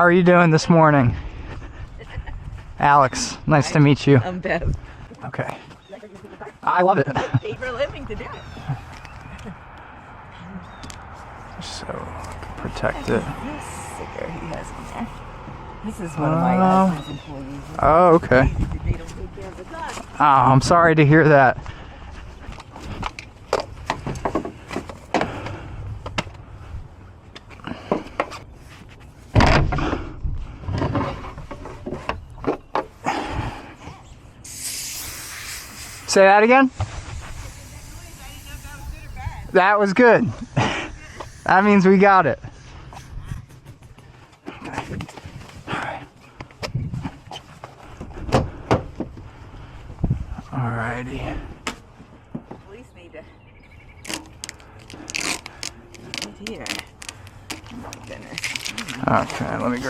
How are you doing this morning? Alex, nice to meet you. I'm Bev. Okay. I love it. Paid for a living to do it. So, protect it. This sticker he has in there. This is one of my husband's employees. Oh, okay. They don't take care of the dog. Oh, I'm sorry to hear that. Say that again? That was good. That means we got it. Okay. Alrighty. Police need to. Right here. Oh my goodness. Okay, let me grab.